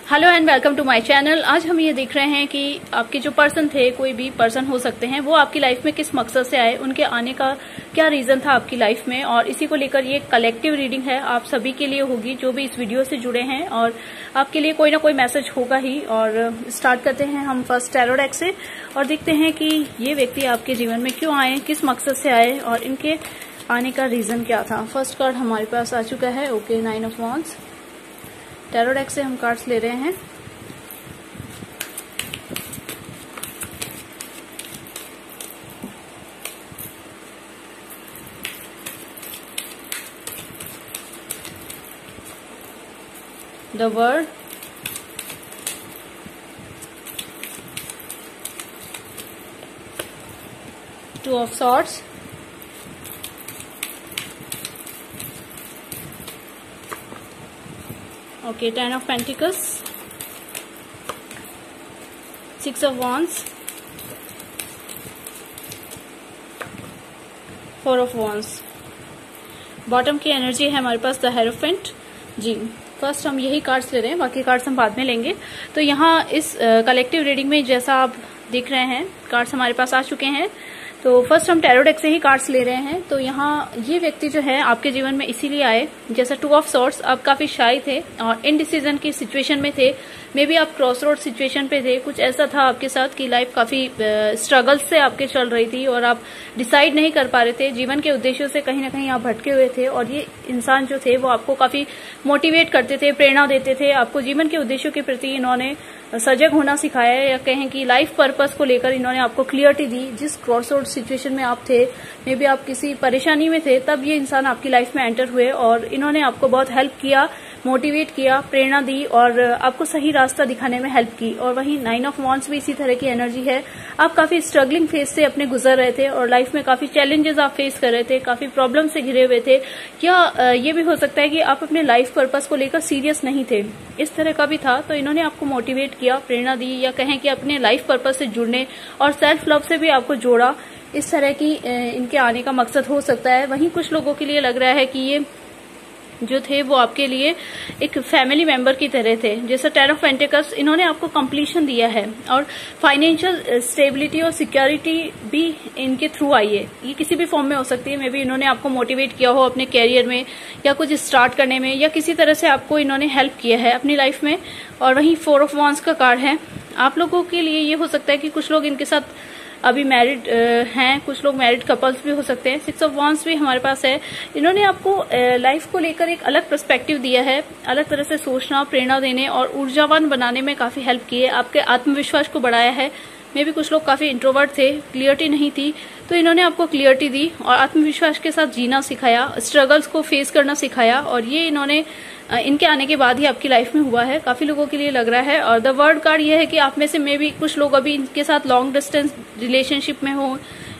Hello and welcome to my channel. आज हम ये देख रहे हैं कि आपके जो पर्सन थे, कोई भी पर्सन हो सकते हैं, वो आपकी लाइफ में किस मकसद से आए, उनके आने का क्या रीजन था आपकी लाइफ में, और इसी को लेकर ये कलेक्टिव रीडिंग है, आप सभी के लिए होगी जो भी इस वीडियो से जुड़े हैं, और आपके लिए कोई ना कोई मैसेज होगा ही। और स्टार्ट करते हैं हम फर्स्ट टैरो डेक से और देखते हैं कि ये व्यक्ति आपके जीवन में क्यों आए, किस मकसद से आए और इनके आने का रीजन क्या था। फर्स्ट कार्ड हमारे पास आ चुका है, okay, 9 of wands. Tarot deck से हम कार्ड्स ले रहे हैं। The world, two of swords, okay, 10 of Pentacles, 6 of Wands, 4 of Wands। Bottom की एनर्जी है हमारे पास द हेरोफेंट जी। फर्स्ट हम यही कार्ड्स ले रहे हैं, बाकी कार्ड्स हम बाद में लेंगे। तो यहाँ इस कलेक्टिव रीडिंग में जैसा आप देख रहे हैं, कार्ड्स हमारे पास आ चुके हैं। तो फर्स्ट हम टैरो डेक से ही कार्ड्स ले रहे हैं। तो यहाँ ये व्यक्ति जो है आपके जीवन में इसीलिए आए, जैसा 2 ऑफ सॉर्ड्स, आप काफी शाई थे और इनडिसीजन की सिचुएशन में थे। मे बी आप क्रॉस रोड सिचुएशन पे थे, कुछ ऐसा था आपके साथ कि लाइफ काफी स्ट्रगल्स से आपके चल रही थी और आप डिसाइड नहीं कर पा रहे थे। जीवन के उद्देश्यों से कहीं ना कहीं आप भटके हुए थे और ये इंसान जो थे वो आपको काफी मोटिवेट करते थे, प्रेरणा देते थे। आपको जीवन के उद्देश्यों के प्रति इन्होंने सजग होना सिखाया, या कहें कि लाइफ पर्पस को लेकर इन्होंने आपको क्लियरिटी दी। जिस क्रॉसरोड सिचुएशन में आप थे, मे बी आप किसी परेशानी में थे, तब ये इंसान आपकी लाइफ में एंटर हुए और इन्होंने आपको बहुत हेल्प किया, मोटिवेट किया, प्रेरणा दी और आपको सही रास्ता दिखाने में हेल्प की। और वहीं 9 ऑफ वांड्स भी इसी तरह की एनर्जी है। आप काफी स्ट्रगलिंग फेज से अपने गुजर रहे थे और लाइफ में काफी चैलेंजेस आप फेस कर रहे थे, काफी प्रॉब्लम से घिरे हुए थे, या ये भी हो सकता है कि आप अपने लाइफ पर्पस को लेकर सीरियस नहीं थे, इस तरह का भी था। तो इन्होंने आपको मोटिवेट किया, प्रेरणा दी, या कहें कि अपने लाइफ पर्पस से जुड़ने और सेल्फ लव से भी आपको जोड़ा। इस तरह की इनके आने का मकसद हो सकता है। वहीं कुछ लोगों के लिए लग रहा है कि ये जो थे वो आपके लिए एक फैमिली मेंबर की तरह थे। जैसे 10 ऑफ पेंटिकल्स, इन्होंने आपको कंप्लीशन दिया है और फाइनेंशियल स्टेबिलिटी और सिक्योरिटी भी इनके थ्रू आई है। ये किसी भी फॉर्म में हो सकती है। मे बी इन्होंने आपको मोटिवेट किया हो अपने कैरियर में, या कुछ स्टार्ट करने में, या किसी तरह से आपको इन्होंने हेल्प किया है अपनी लाइफ में। और वहीं 4 ऑफ वांड्स का कार्ड है। आप लोगों के लिए ये हो सकता है कि कुछ लोग इनके साथ अभी मैरिड हैं, कुछ लोग मैरिड कपल्स भी हो सकते हैं। 6 ऑफ वांड्स भी हमारे पास है। इन्होंने आपको लाइफ को लेकर एक अलग पर्सपेक्टिव दिया है, अलग तरह से सोचना, प्रेरणा देने और ऊर्जावान बनाने में काफी हेल्प की है, आपके आत्मविश्वास को बढ़ाया है। मे भी कुछ लोग काफी इंट्रोवर्ट थे, क्लियरिटी नहीं थी, तो इन्होंने आपको क्लियरिटी दी और आत्मविश्वास के साथ जीना सिखाया, स्ट्रगल्स को फेस करना सिखाया। और ये इन्होंने इनके आने के बाद ही आपकी लाइफ में हुआ है, काफी लोगों के लिए लग रहा है। और द वर्ल्ड कार्ड ये है कि आप में से मे भी कुछ लोग अभी इनके साथ लॉन्ग डिस्टेंस रिलेशनशिप में हो,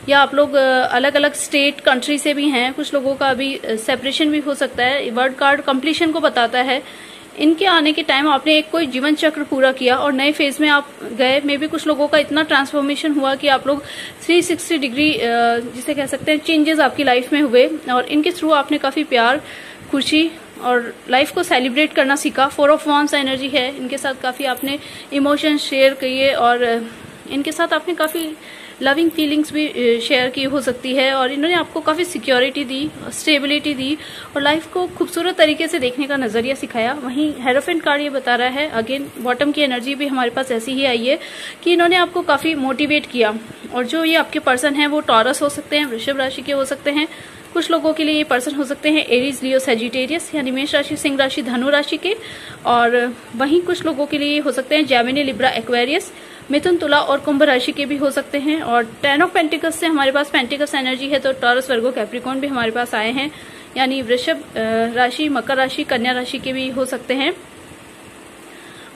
या आप लोग अलग अलग स्टेट कंट्री से भी हैं। कुछ लोगों का अभी सेपरेशन भी हो सकता है। वर्ल्ड कार्ड कंप्लीशन को बताता है। इनके आने के टाइम आपने एक कोई जीवन चक्र पूरा किया और नए फेज में आप गए। मे बी कुछ लोगों का इतना ट्रांसफॉर्मेशन हुआ कि आप लोग 360 डिग्री जिसे कह सकते हैं चेंजेस आपकी लाइफ में हुए, और इनके थ्रू आपने काफी प्यार, खुशी और लाइफ को सेलिब्रेट करना सीखा। 4 ऑफ वांड्स एनर्जी है। इनके साथ काफी आपने इमोशंस शेयर किए और इनके साथ आपने काफी लविंग फीलिंग्स भी शेयर की हो सकती है। और इन्होंने आपको काफी सिक्योरिटी दी, स्टेबिलिटी दी और लाइफ को खूबसूरत तरीके से देखने का नजरिया सिखाया। वहीं हेरोफेंट कार्ड ये बता रहा है, अगेन बॉटम की एनर्जी भी हमारे पास ऐसी ही आई है कि इन्होंने आपको काफी मोटिवेट किया। और जो ये आपके पर्सन है वो टॉरस हो सकते हैं, वृषभ राशि के हो सकते हैं। कुछ लोगों के लिए ये पर्सन हो सकते हैं एरीज, लियो, सेजिटेरियस यानी मेष राशि, सिंह राशि, धनु राशि के। और वहीं कुछ लोगों के लिए हो सकते हैं जेमिनी, लिब्रा, एक्वेरियस, मिथुन, तुला और कुंभ राशि के भी हो सकते हैं। और 10 ऑफ पेंटिकल्स से हमारे पास पेंटिकल्स एनर्जी है, तो टॉरस, वर्गो, कैप्रिकॉर्न भी हमारे पास आए हैं, यानी वृषभ राशि, मकर राशि, कन्या राशि के भी हो सकते हैं।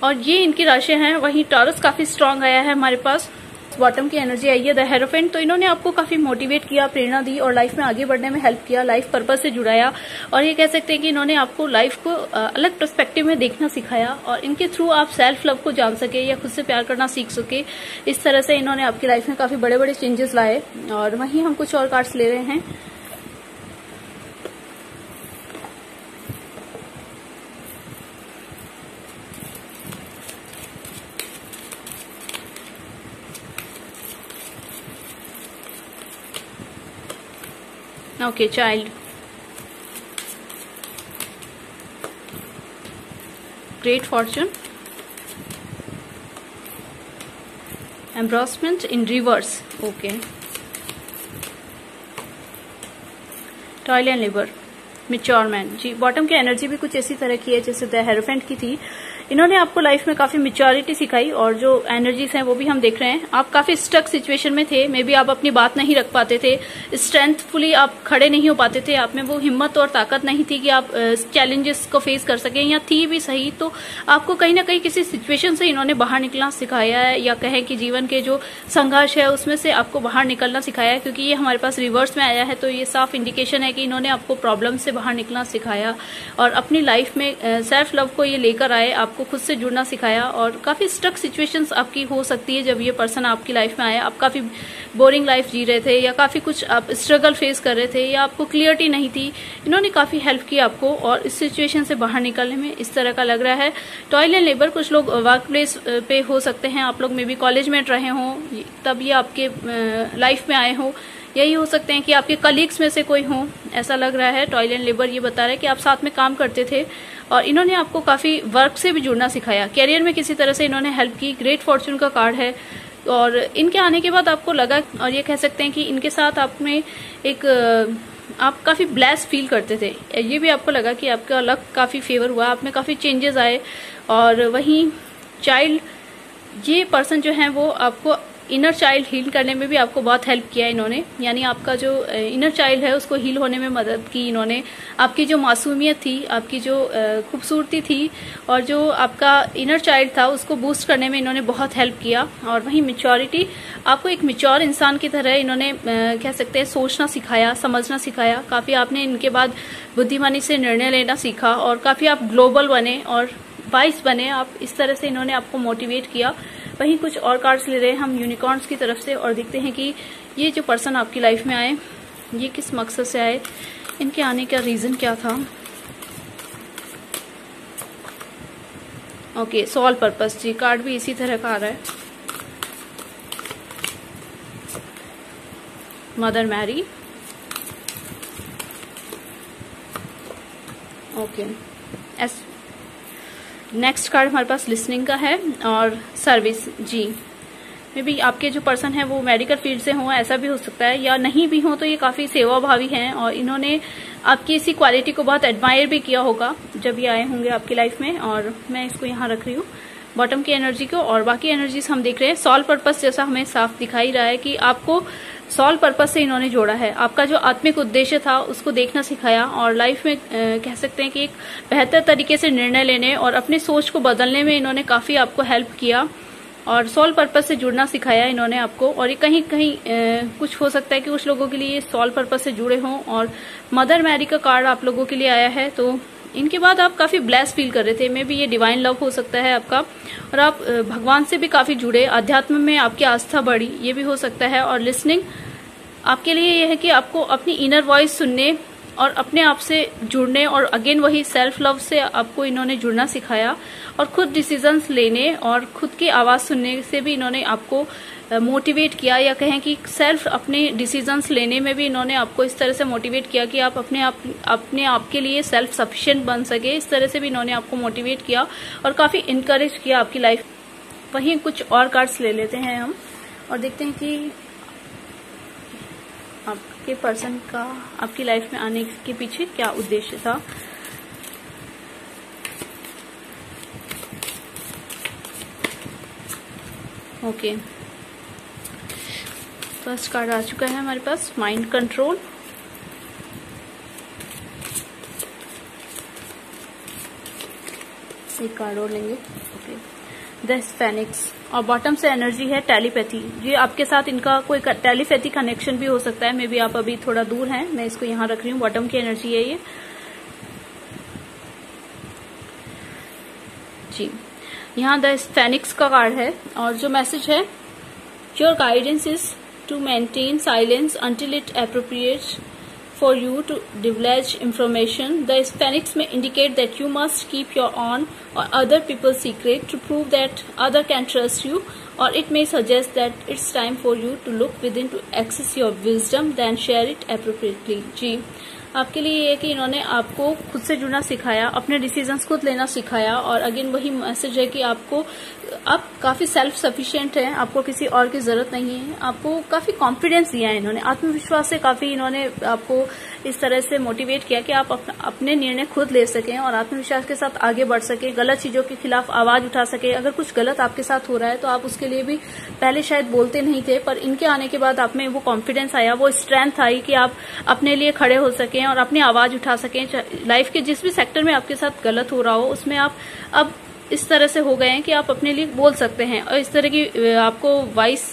और ये इनकी राशि हैं। वहीं टॉरस काफी स्ट्रांग आया है हमारे पास। बॉटम की एनर्जी आई है द हेरोफेंट। तो इन्होंने आपको काफी मोटिवेट किया, प्रेरणा दी और लाइफ में आगे बढ़ने में हेल्प किया, लाइफ पर्पस से जुड़ाया। और ये कह सकते हैं कि इन्होंने आपको लाइफ को अलग पर्सपेक्टिव में देखना सिखाया और इनके थ्रू आप सेल्फ लव को जान सके या खुद से प्यार करना सीख सके। इस तरह से इन्होंने आपकी लाइफ में काफी बड़े बड़े चेंजेस लाए। और वहीं हम कुछ और कार्ड्स ले रहे हैं। Okay, child, great fortune, embarrassment in reverse, okay, toil and labour, mature man. जी, बॉटम की एनर्जी भी कुछ इसी तरह की है जैसे द हेरोफेंट की थी। इन्होंने आपको लाइफ में काफी मैच्योरिटी सिखाई और जो एनर्जीज हैं वो भी हम देख रहे हैं। आप काफी स्टक सिचुएशन में थे, मे बी आप अपनी बात नहीं रख पाते थे, स्ट्रेंथफुली आप खड़े नहीं हो पाते थे, आप में वो हिम्मत और ताकत नहीं थी कि आप चैलेंजेस को फेस कर सकें, या थी भी सही तो आपको कहीं ना कहीं किसी सिचुएशन से इन्होंने बाहर निकलना सिखाया है, या कहें कि जीवन के जो संघर्ष है उसमें से आपको बाहर निकलना सिखाया है। क्योंकि ये हमारे पास रिवर्स में आया है तो ये साफ इंडिकेशन है कि इन्होंने आपको प्रॉब्लम से बाहर निकलना सिखाया और अपनी लाइफ में सेल्फ लव को ये लेकर आए, आपको खुद से जुड़ना सिखाया। और काफी स्टक सिचुएशंस आपकी हो सकती है जब ये पर्सन आपकी लाइफ में आया, आप काफी बोरिंग लाइफ जी रहे थे या काफी कुछ आप स्ट्रगल फेस कर रहे थे या आपको क्लियरिटी नहीं थी, इन्होंने काफी हेल्प की आपको और इस सिचुएशन से बाहर निकलने में इस तरह का लग रहा है। टॉयल एंड लेबर, कुछ लोग वर्क प्लेस पे हो सकते हैं, आप लोग मे बी कॉलेज में रहे हों तब ये आपके लाइफ में आए हो, यही हो सकते हैं कि आपके कलीग्स में से कोई हो, ऐसा लग रहा है। टॉयल एंड लेबर ये बता रहा है कि आप साथ में काम करते थे और इन्होंने आपको काफी वर्क से भी जुड़ना सिखाया, कैरियर में किसी तरह से इन्होंने हेल्प की। ग्रेट फॉर्चून का कार्ड है और इनके आने के बाद आपको लगा और ये कह सकते हैं कि इनके साथ आप में एक आप काफी ब्लेस फील करते थे, ये भी आपको लगा कि आपका लक काफी फेवर हुआ, आप में काफी चेंजेस आए। और वहीं चाइल्ड, ये पर्सन जो है वो आपको इनर चाइल्ड हील करने में भी आपको बहुत हेल्प किया इन्होंने, यानी आपका जो इनर चाइल्ड है उसको हील होने में मदद की इन्होंने। आपकी जो मासूमियत थी, आपकी जो खूबसूरती थी और जो आपका इनर चाइल्ड था उसको बूस्ट करने में इन्होंने बहुत हेल्प किया। और वहीं मैच्योरिटी, आपको एक मैच्योर इंसान की तरह इन्होंने कह सकते हैं सोचना सिखाया, समझना सिखाया। काफी आपने इनके बाद बुद्धिमानी से निर्णय लेना सीखा और काफी आप ग्लोबल बने और वाइस बने, आप इस तरह से इन्होंने आपको मोटिवेट किया। वहीं कुछ और कार्ड्स ले रहे हैं हम यूनिकॉर्न्स की तरफ से और देखते हैं कि ये जो पर्सन आपकी लाइफ में आए ये किस मकसद से आए, इनके आने का रीजन क्या था। ओके, सॉल पर्पस, जी कार्ड भी इसी तरह का आ रहा है। Mother Mary, okay. Next card हमारे पास लिसनिंग का है और सर्विस। जी, मे बी आपके जो पर्सन है वो मेडिकल फील्ड से हो, ऐसा भी हो सकता है, या नहीं भी हो तो ये काफी सेवाभावी हैं और इन्होंने आपकी इसी क्वालिटी को बहुत एडमायर भी किया होगा जब ये आए होंगे आपकी लाइफ में। और मैं इसको यहाँ रख रही हूँ बॉटम की एनर्जी को और बाकी एनर्जीज हम देख रहे हैं। सॉल पर्पस जैसा हमें साफ दिखाई रहा है कि आपको सॉल पर्पस से इन्होंने जोड़ा है, आपका जो आत्मिक उद्देश्य था उसको देखना सिखाया और लाइफ में कह सकते हैं कि एक बेहतर तरीके से निर्णय लेने और अपनी सोच को बदलने में इन्होंने काफी आपको हेल्प किया और सॉल पर्पस से जुड़ना सिखाया इन्होंने आपको। और ये कहीं कहीं कुछ हो सकता है कि कुछ लोगों के लिए सॉल पर्पस से जुड़े हों। और मदर मैरी का कार्ड आप लोगों के लिए आया है, तो इनके बाद आप काफी ब्लेस फील कर रहे थे, मे बी ये डिवाइन लव हो सकता है आपका और आप भगवान से भी काफी जुड़े, अध्यात्म में आपकी आस्था बढ़ी, ये भी हो सकता है। और लिसनिंग आपके लिए ये है कि आपको अपनी इनर वॉइस सुनने और अपने आप से जुड़ने और अगेन वही सेल्फ लव से आपको इन्होंने जुड़ना सिखाया और खुद डिसीजंस लेने और खुद की आवाज सुनने से भी इन्होंने आपको मोटिवेट किया, या कहें कि सेल्फ अपने डिसीजंस लेने में भी इन्होंने आपको इस तरह से मोटिवेट किया कि आप अपने आप के लिए सेल्फ सफिशिएंट बन सके। इस तरह से भी इन्होंने आपको मोटिवेट किया और काफी इनकरेज किया आपकी लाइफ। वहीं कुछ और कार्ड्स ले लेते हैं हम और देखते हैं कि आपके पर्सन का आपकी लाइफ में आने के पीछे क्या उद्देश्य था। ओके, फर्स्ट कार्ड आ चुका है हमारे पास, माइंड कंट्रोल। एक कार्ड और लेंगे। ओके, द फेनिक्स और बॉटम से एनर्जी है टेलीपैथी। जी, आपके साथ इनका कोई टेलीपैथी कनेक्शन भी हो सकता है, मे बी आप अभी थोड़ा दूर हैं, मैं इसको यहाँ रख रही हूँ। बॉटम की एनर्जी है ये। जी, यहाँ द फेनिक्स का कार्ड है और जो मैसेज है, your guidance is to maintain silence until it appropriate for you to divulge information. The Hispanics may indicate that you must keep your own or other people's secret to prove that other can trust you, or it may suggest that it's time for you to look within to access your wisdom, then share it appropriately. जी, आपके लिए ये है कि इन्होंने आपको खुद से जुड़ना सिखाया, अपने डिसीजंस खुद लेना सिखाया, और अगेन वही मैसेज है कि आपको आप काफी सेल्फ सफिशिएंट हैं, आपको किसी और की जरूरत नहीं है, आपको काफी कॉन्फिडेंस दिया है इन्होंने, आत्मविश्वास से काफी इन्होंने आपको इस तरह से मोटिवेट किया कि आप अपने निर्णय खुद ले सकें और आत्मविश्वास के साथ आगे बढ़ सकें, गलत चीजों के खिलाफ आवाज उठा सके। अगर कुछ गलत आपके साथ हो रहा है तो आप उसके लिए भी पहले शायद बोलते नहीं थे, पर इनके आने के बाद आप में वो कॉन्फिडेंस आया, वो स्ट्रेंथ आई कि आप अपने लिए खड़े हो सकें और अपनी आवाज उठा सकें। लाइफ के जिस भी सेक्टर में आपके साथ गलत हो रहा हो उसमें आप अब इस तरह से हो गए हैं कि आप अपने लिए बोल सकते हैं, और इस तरह की आपको वाइस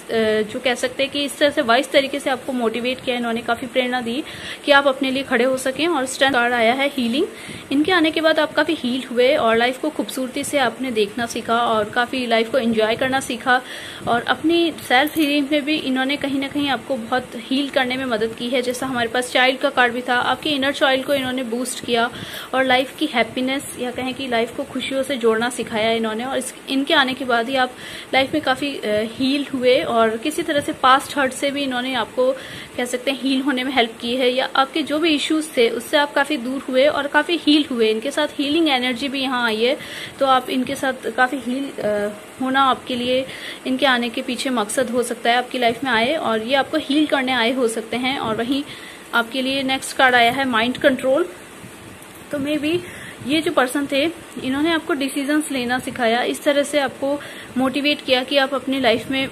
जो कह सकते हैं कि इस तरह से वाइस तरीके से आपको मोटिवेट किया, इन्होंने काफी प्रेरणा दी कि आप अपने लिए खड़े हो सकें। और स्ट्रेंथ कार्ड आया है हीलिंग। इनके आने के बाद आप काफी हील हुए और लाइफ को खूबसूरती से आपने देखना सीखा और काफी लाइफ को एंजॉय करना सीखा, और अपनी सेल्फ हीलिंग में भी इन्होंने कहीं ना कहीं आपको बहुत हील करने में मदद की है। जैसा हमारे पास चाइल्ड का कार्ड भी था, आपके इनर चाइल्ड को इन्होंने बूस्ट किया और लाइफ की हैप्पीनेस या कहें कि लाइफ को खुशियों से जोड़ना सिखाया इन्होंने। और इनके आने के बाद ही आप लाइफ में काफी हील हुए, और किसी तरह से पास्ट हर्ट से भी इन्होंने आपको कह सकते हैं हील होने में हेल्प की है, या आपके जो भी इश्यूज थे उससे आप काफी दूर हुए और काफी हील हुए। इनके साथ हीलिंग एनर्जी भी यहाँ आई है, तो आप इनके साथ काफी हील होना आपके लिए इनके आने के पीछे मकसद हो सकता है, आपकी लाइफ में आए और ये आपको हील करने आए हो सकते हैं। और वहीं आपके लिए नेक्स्ट कार्ड आया है माइंड कंट्रोल। तो मे बी ये जो पर्सन थे इन्होंने आपको डिसीजंस लेना सिखाया, इस तरह से आपको मोटिवेट किया कि आप अपनी लाइफ में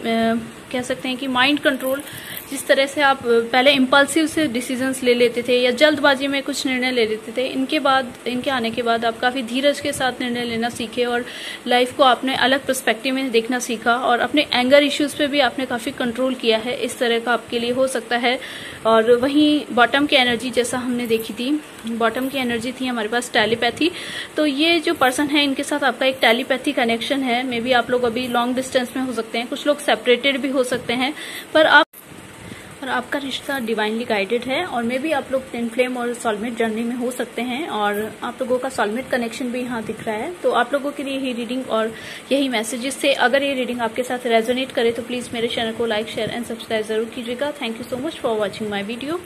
कह सकते हैं कि माइंड कंट्रोल, जिस तरह से आप पहले इम्पल्सिव से डिसीजंस ले लेते थे या जल्दबाजी में कुछ निर्णय ले लेते थे, इनके आने के बाद आप काफी धीरज के साथ निर्णय लेना सीखे और लाइफ को आपने अलग पर्सपेक्टिव में देखना सीखा, और अपने एंगर इश्यूज पे भी आपने काफी कंट्रोल किया है। इस तरह का आपके लिए हो सकता है। और वहीं बॉटम की एनर्जी जैसा हमने देखी थी, बॉटम की एनर्जी थी हमारे पास टेलीपैथी। तो ये जो पर्सन है इनके साथ आपका एक टेलीपैथी कनेक्शन है। मे बी आप लोग अभी लॉन्ग डिस्टेंस में हो सकते हैं, कुछ लोग सेपरेटेड भी हो सकते हैं, पर आपका रिश्ता डिवाइनली गाइडेड है। और मे बी आप लोग ट्विन फ्लेम और सोलमेट जर्नी में हो सकते हैं, और आप लोगों का सोलमेट कनेक्शन भी यहाँ दिख रहा है। तो आप लोगों के लिए यही रीडिंग और यही मैसेजेस से, अगर ये रीडिंग आपके साथ रेजोनेट करे तो प्लीज मेरे चैनल को लाइक, शेयर एंड सब्सक्राइब जरूर कीजिएगा। Thank you so much for watching my video.